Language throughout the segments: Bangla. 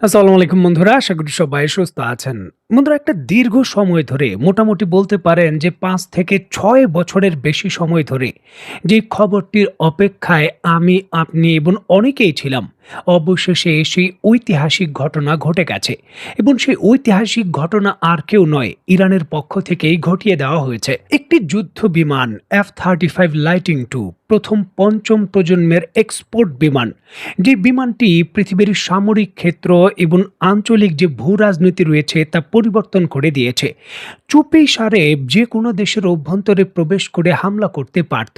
আসসালামু আলাইকুম বন্ধুরা, আশা করি সবাই সুস্থ আছেন। বন্ধুরা, একটা দীর্ঘ সময় ধরে মোটামুটি বলতে পারেন যে ৫ থেকে ৬ বছরের বেশি সময় ধরে যে খবরটির অপেক্ষায় আমি, আপনি এবং অনেকেই ছিলাম। অবশেষে সেই ঐতিহাসিক ঘটনা ঘটে গেছে এবং সেই ঐতিহাসিক ঘটনা আর কেউ নয়, ইরানের পক্ষ থেকেই ঘটিয়ে দেওয়া হয়েছে। একটি যুদ্ধ বিমান F-35 লাইটিং টু, প্রথম পঞ্চম প্রজন্মের এক্সপোর্ট বিমান, যে বিমানটি পৃথিবীর সামরিক ক্ষেত্র এবং আঞ্চলিক যে ভূ রাজনীতি রয়েছে তা পরিবর্তন করে দিয়েছে। চুপি সারে যে কোনো দেশের অভ্যন্তরে প্রবেশ করে হামলা করতে পারত,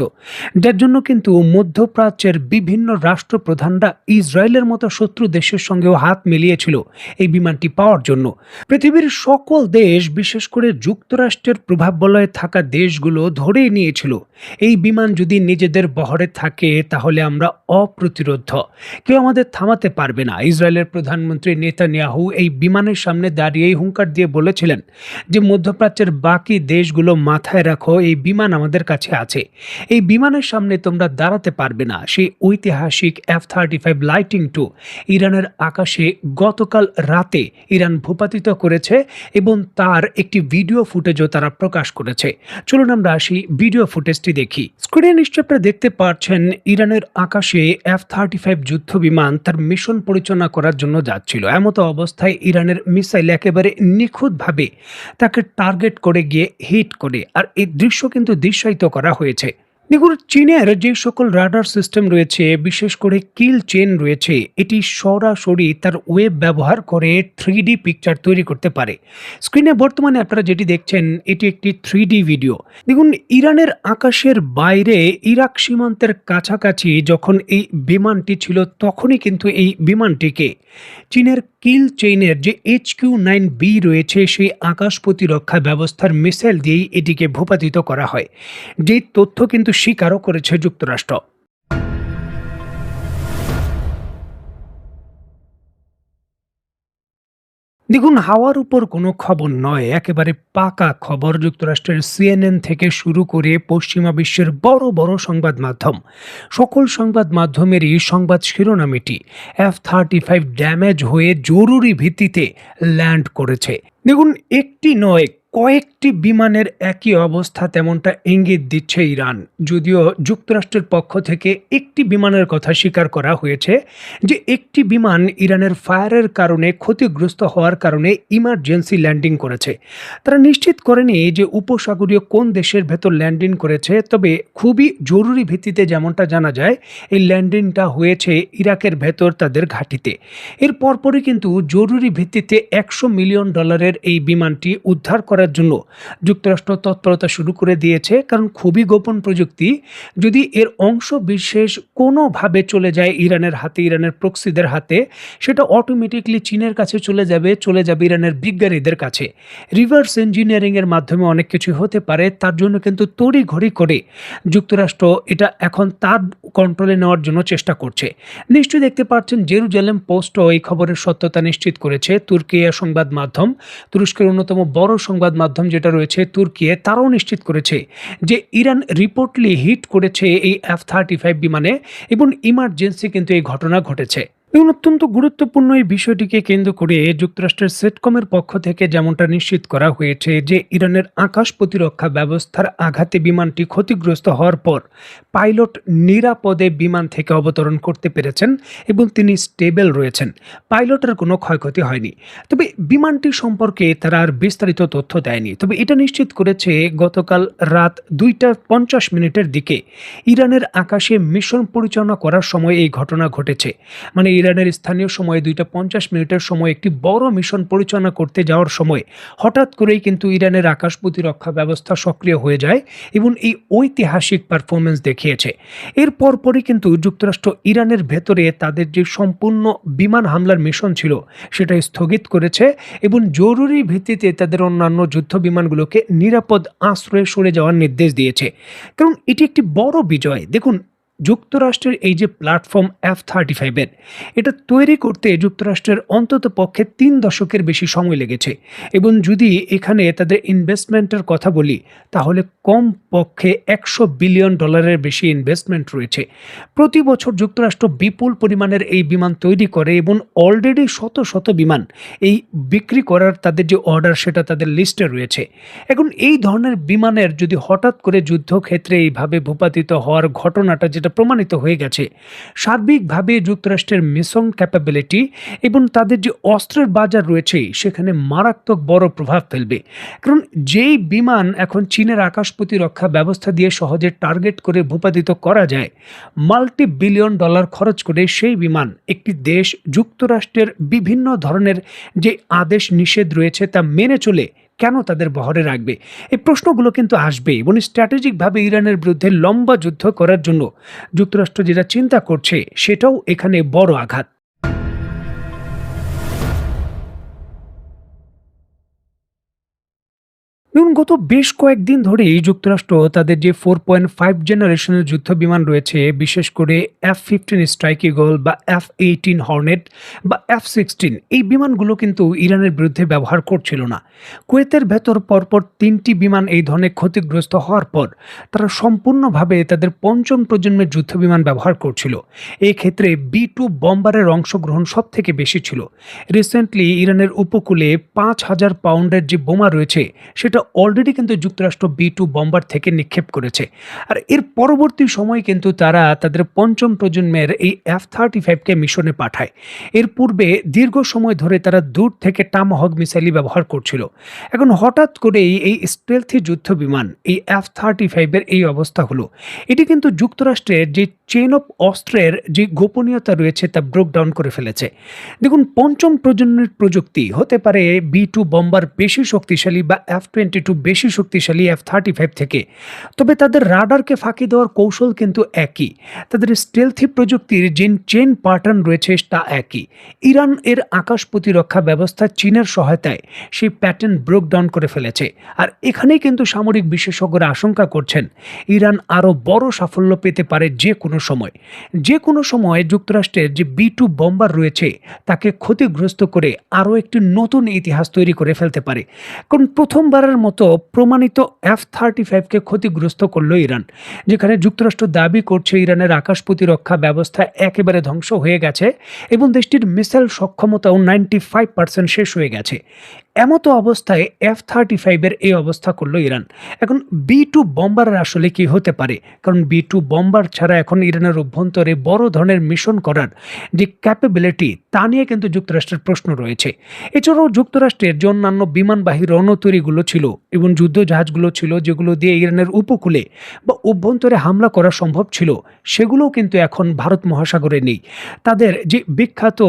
যার জন্য কিন্তু মধ্যপ্রাচ্যের বিভিন্ন রাষ্ট্রপ্রধানরা ইসরায়েলের মতো শত্রু দেশের সঙ্গেও হাত মিলিয়েছিল এই বিমানটি পাওয়ার জন্য। পৃথিবীর সকল দেশ, বিশেষ করে যুক্তরাষ্ট্রের প্রভাব বলয়ে থাকা দেশগুলো ধরেই নিয়েছিল এই বিমান যদি নিজেদের বহরে থাকে তাহলে আমরা অপ্রতিরোধ্য, কেউ আমাদের থামাতে পারবে না। ইসরায়েলের প্রধানমন্ত্রী নেতানিয়াহু এই বিমানের সামনে দাঁড়িয়েই হুঙ্কার দিয়ে বলেছিলেন যে মধ্যপ্রাচ্যের বাকি দেশগুলো মাথায় রাখো, এই বিমান আমাদের কাছে আছে, এই বিমানের সামনে তোমরা দাঁড়াতে পারবে না। সেই ঐতিহাসিক F-35 লাইটিং টু ইরানের আকাশে গতকাল রাতে ইরান ভূপাতিত করেছে এবং তার একটি ভিডিও ফুটেজও তারা প্রকাশ করেছে। চলুন আমরা সেই ভিডিও ফুটেজটি দেখি। স্ক্রিনে নিশ্চয়ই আপনারা দেখতে পাচ্ছেন, ইরানের আকাশে F-35 যুদ্ধ বিমান তার মিশন পরিচালনা করার জন্য যাচ্ছিল। এমতো অবস্থায় ইরানের মিসাইল একেবারে নিখুঁতভাবে তাকে টার্গেট করে গিয়ে হিট করে, আর এই দৃশ্য কিন্তু দৃশ্যায়িত করা হয়েছে। দেখুন, চীনের যে সকল রাডার সিস্টেম রয়েছে, বিশেষ করে কিল চেন রয়েছে, এটি সরাসরি তার ওয়েব ব্যবহার করে 3D পিকচার তৈরি করতে পারে। স্ক্রিনে বর্তমানে আপনারা যেটি দেখছেন এটি একটি 3D ভিডিও। দেখুন, ইরানের আকাশের বাইরে ইরাক সীমান্তের কাছাকাছি যখন এই বিমানটি ছিল তখনই কিন্তু এই বিমানটিকে চীনের কিল চেইনের যে HQ-9B রয়েছে সেই আকাশ প্রতিরক্ষা ব্যবস্থার মিসাইল দিয়েই এটিকে ভূপাতিত করা হয়, যে তথ্য কিন্তু স্বীকারও করেছে যুক্তরাষ্ট্র। দেখুন, হাওয়ার উপর কোনো খবর নয়, একেবারে পাকা খবর। যুক্তরাষ্ট্রের CNN থেকে শুরু করে পশ্চিমা বিশ্বের বড় বড় সংবাদ মাধ্যম, সকল সংবাদ মাধ্যমেরই সংবাদ শিরোনাম এটি, F-35 ড্যামেজ হয়ে জরুরি ভিত্তিতে ল্যান্ড করেছে। দেখুন, একটি নয় কয়েকটি বিমানের একই অবস্থা, তেমনটা ইঙ্গিত দিচ্ছে ইরান। যদিও যুক্তরাষ্ট্রের পক্ষ থেকে একটি বিমানের কথা স্বীকার করা হয়েছে যে একটি বিমান ইরানের ফায়ারের কারণে ক্ষতিগ্রস্ত হওয়ার কারণে ইমার্জেন্সি ল্যান্ডিং করেছে। তারা নিশ্চিত করেনি যে উপসাগরীয় কোন দেশের ভেতর ল্যান্ডিং করেছে, তবে খুবই জরুরি ভিত্তিতে যেমনটা জানা যায় এই ল্যান্ডিংটা হয়েছে ইরাকের ভেতর তাদের ঘাঁটিতে। এর পরপরই কিন্তু জরুরি ভিত্তিতে $100 মিলিয়ন এই বিমানটি উদ্ধার করার জন্য যুক্তরাষ্ট্র তৎপরতা শুরু করে দিয়েছে। কারণ খুবই গোপন প্রযুক্তি, যদি এর অংশ বিশেষ কোনোভাবে চলে যায় ইরানের হাতে, ইরানের প্রক্সিদের হাতে, সেটা অটোমেটিকলি চীনের কাছে চলে যাবে ইরানের বিজ্ঞানীদের কাছে। রিভার্স ইঞ্জিনিয়ারিং এর মাধ্যমে অনেক কিছু হতে পারে। তার জন্য কিন্তু তড়িঘড়ি করে যুক্তরাষ্ট্র এটা এখন তার কন্ট্রোলে নেওয়ার জন্য চেষ্টা করছে। নিশ্চয়ই দেখতে পাচ্ছেন, জেরুজালেম পোস্টও এই খবরের সত্যতা নিশ্চিত করেছে। তুর্কিয়া সংবাদ মাধ্যম, তুরস্কের অন্যতম বড় সংবাদ মাধ্যম যেটা রয়েছে তুর্কিয়ে, তারাও নিশ্চিত করেছে যে ইরান রিপোর্টলি হিট করেছে এই F-35 বিমানে এবং ইমার্জেন্সি কিন্তু এই ঘটনা ঘটেছে। এবং অত্যন্ত গুরুত্বপূর্ণ এই বিষয়টিকে কেন্দ্র করে যুক্তরাষ্ট্রের সেটকমের পক্ষ থেকে যেমনটা নিশ্চিত করা হয়েছে যে ইরানের আকাশ প্রতিরক্ষা ব্যবস্থার আঘাতে বিমানটি ক্ষতিগ্রস্ত হওয়ার পর পাইলট নিরাপদে বিমান থেকে অবতরণ করতে পেরেছেন এবং তিনি স্টেবল রয়েছেন, পাইলটের কোনো ক্ষয়ক্ষতি হয়নি। তবে বিমানটি সম্পর্কে তারা আর বিস্তারিত তথ্য দেয়নি। তবে এটা নিশ্চিত করেছে গতকাল রাত 2:50 দিকে ইরানের আকাশে মিশন পরিচালনা করার সময় এই ঘটনা ঘটেছে। মানে ইরানের স্থানীয় সময় 2:50 সময় একটি বড় মিশন পরিচালনা করতে যাওয়ার সময় হঠাৎ করেই কিন্তু ইরানের আকাশ প্রতিরক্ষা ব্যবস্থা সক্রিয় হয়ে যায় এবং এই ঐতিহাসিক পারফরমেন্স দেখিয়েছে। এর পরপরই কিন্তু যুক্তরাষ্ট্র ইরানের ভেতরে তাদের যে সম্পূর্ণ বিমান হামলার মিশন ছিল সেটা স্থগিত করেছে এবং জরুরি ভিত্তিতে তাদের অন্যান্য যুদ্ধ বিমানগুলোকে নিরাপদ আশ্রয়ে সরে যাওয়ার নির্দেশ দিয়েছে। কারণ এটি একটি বড় বিজয়। দেখুন, যুক্তরাষ্ট্রের এই যে প্ল্যাটফর্ম F-35 এর, এটা তৈরি করতে যুক্তরাষ্ট্রের অন্ততপক্ষে ৩ দশকের বেশি সময় লেগেছে এবং যদি এখানে তাদের ইনভেস্টমেন্টের কথা বলি, তাহলে কমপক্ষে $১০০ বিলিয়ন বেশি ইনভেস্টমেন্ট রয়েছে। প্রতি বছর যুক্তরাষ্ট্র বিপুল পরিমাণের এই বিমান তৈরি করে এবং অলরেডি শত, শত বিমান এই বিক্রি করার তাদের যে অর্ডার সেটা তাদের লিস্টে রয়েছে। এখন এই ধরনের বিমানের যদি হঠাৎ করে যুদ্ধক্ষেত্রে এইভাবে ভূপাতিত হওয়ার ঘটনাটা যেটা প্রমাণিত হয়ে গেছে, সার্বিকভাবে যুক্তরাষ্ট্রের মিশন ক্যাপাবিলিটি এবং তাদের যে অস্ত্রের বাজার রয়েছে সেখানে মারাত্মক বড় প্রভাব ফেলবে। কারণ যেই বিমান এখন চীনের আকাশ প্রতিরক্ষা ব্যবস্থা দিয়ে সহজে টার্গেট করে ভূপাতিত করা যায়, মাল্টি বিলিয়ন ডলার খরচ করে সেই বিমান একটি দেশ যুক্তরাষ্ট্রের বিভিন্ন ধরনের যে আদেশ নিষেধ রয়েছে তা মেনে চলে কেন তাদের বহরে রাখবে? এই প্রশ্নগুলো কিন্তু আসবে এবং স্ট্র্যাটেজিকভাবে ইরানের বিরুদ্ধে লম্বা যুদ্ধ করার জন্য যুক্তরাষ্ট্র যেটা চিন্তা করছে সেটাও এখানে বড় আঘাত। দেখুন, গত বেশ কয়েকদিন ধরেই যুক্তরাষ্ট্র তাদের যে 4.5 জেনারেশনের যুদ্ধ বিমান রয়েছে, বিশেষ করে F-15 স্ট্রাইক ঈগল বা F-18 হর্নেট বা F-16, এই বিমানগুলো কিন্তু ইরানের বিরুদ্ধে ব্যবহার করছিল না। কুয়েতের ভেতর পরপর ৩টি বিমান এই ধরনের ক্ষতিগ্রস্ত হওয়ার পর তারা সম্পূর্ণভাবে তাদের পঞ্চম প্রজন্মের যুদ্ধ বিমান ব্যবহার করছিল। এক্ষেত্রে B-2 বম্বারের অংশগ্রহণ সবথেকে বেশি ছিল। রিসেন্টলি ইরানের উপকূলে ৫,০০০ পাউন্ডের যে বোমা রয়েছে সেটা অলরেডি কিন্তু যুক্তরাষ্ট্র B-2 বম্বার থেকে নিক্ষেপ করেছে। আর এর পরবর্তী সময়ে কিন্তু তারা তাদের পঞ্চম প্রজন্মের এই F-35কে মিশনে পাঠায়। এর পূর্বে দীর্ঘ সময় ধরে তারা দূর থেকে টামাহক মিসাইলই ব্যবহার করছিল। এখন হঠাৎ করেই এই স্টেলথি যুদ্ধ বিমান এই F-35 এর এই অবস্থা হলো। এটি কিন্তু যুক্তরাষ্ট্রের যে চেইন অফ অস্ত্রের যে গোপনীয়তা রয়েছে তা ব্রোক ডাউন করে ফেলেছে। দেখুন, পঞ্চম প্রজন্মের প্রযুক্তি হতে পারে B-2 বম্বার বেশি শক্তিশালী বা F-22 বেশি শক্তিশালী F-35 থেকে, তবে তাদের রাডারকে ফাঁকি দেওয়ার কৌশল কিন্তু একই। তাদের স্টেলথি প্রযুক্তির যে চেন প্যাটার্ন রয়েছে তা একই। ইরান এর আকাশ প্রতিরক্ষা ব্যবস্থা চীনের সহায়তায় সেই প্যাটার্ন ব্রোক ডাউন করে ফেলেছে। আর এখানেই কিন্তু সামরিক বিশেষজ্ঞরা আশঙ্কা করছেন ইরান আরও বড় সাফল্য পেতে পারে যে কোনো সময় যুক্তরাষ্ট্রের যে B-2 বম্বার রয়েছে তাকে ক্ষতিগ্রস্ত করে আরও একটি নতুন ইতিহাস তৈরি করে ফেলতে পারে। কারণ প্রথমবারের মতো প্রমাণিত F-35কে ক্ষতিগ্রস্ত করল ইরান, যেখানে যুক্তরাষ্ট্র দাবি করছে ইরানের আকাশ প্রতিরক্ষা ব্যবস্থা একেবারে ধ্বংস হয়ে গেছে এবং দেশটির মিসাইল সক্ষমতাও 95% শেষ হয়ে গেছে। এমতো অবস্থায় F-35 এর এই অবস্থা করলো ইরান। এখন B-2 বম্বারের আসলে কি হতে পারে? কারণ B-2 বম্বার ছাড়া এখন ইরানের অভ্যন্তরে বড় ধরনের মিশন করার যে ক্যাপাবিলিটি তা নিয়ে কিন্তু যুক্তরাষ্ট্রের প্রশ্ন রয়েছে। এছাড়াও যুক্তরাষ্ট্রের যে অন্যান্য বিমানবাহী রণতরীগুলো ছিল এবং যুদ্ধ জাহাজগুলো ছিল যেগুলো দিয়ে ইরানের উপকূলে বা অভ্যন্তরে হামলা করা সম্ভব ছিল, সেগুলোও কিন্তু এখন ভারত মহাসাগরে নেই। তাদের যে বিখ্যাত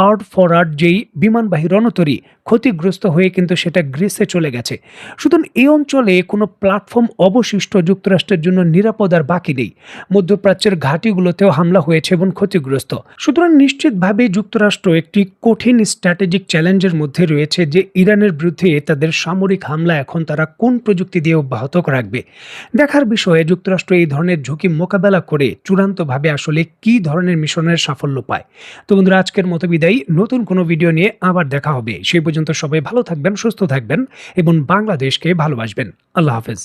আর্ট ফরওয়ার্ড যেই বিমানবাহী রণতরী ক্ষতিগ্রস্ত হয়ে কিন্তু সেটা গ্রিসে চলে গেছে। সুতরাং এই অঞ্চলে কোনো প্ল্যাটফর্ম অবশিষ্ট যুক্তরাষ্ট্রের জন্য নিরাপদ আর বাকি নেই। মধ্যপ্রাচ্যের ঘাঁটিগুলোতেও হামলা হয়েছে এবং ক্ষতিগ্রস্ত। সুতরাং নিশ্চিতভাবে যুক্তরাষ্ট্র একটি কঠিন স্ট্র্যাটেজিক চ্যালেঞ্জের মধ্যে রয়েছে যে ইরানের বিরুদ্ধে তাদের সামরিক হামলা এখন তারা কোন প্রযুক্তি দিয়ে অব্যাহত রাখবে। দেখার বিষয়ে যুক্তরাষ্ট্র এই ধরনের ঝুঁকি মোকাবেলা করে চূড়ান্তভাবে আসলে কী ধরনের মিশনের সাফল্য পায়। তো বন্ধুরা, আজকের মতো বিদায়। নতুন কোনো ভিডিও নিয়ে আবার দেখা হবে। সেই পর্যন্ত সবাই ভালো থাকবেন, সুস্থ থাকবেন এবং বাংলাদেশকে ভালোবাসবেন। আল্লাহ হাফেজ।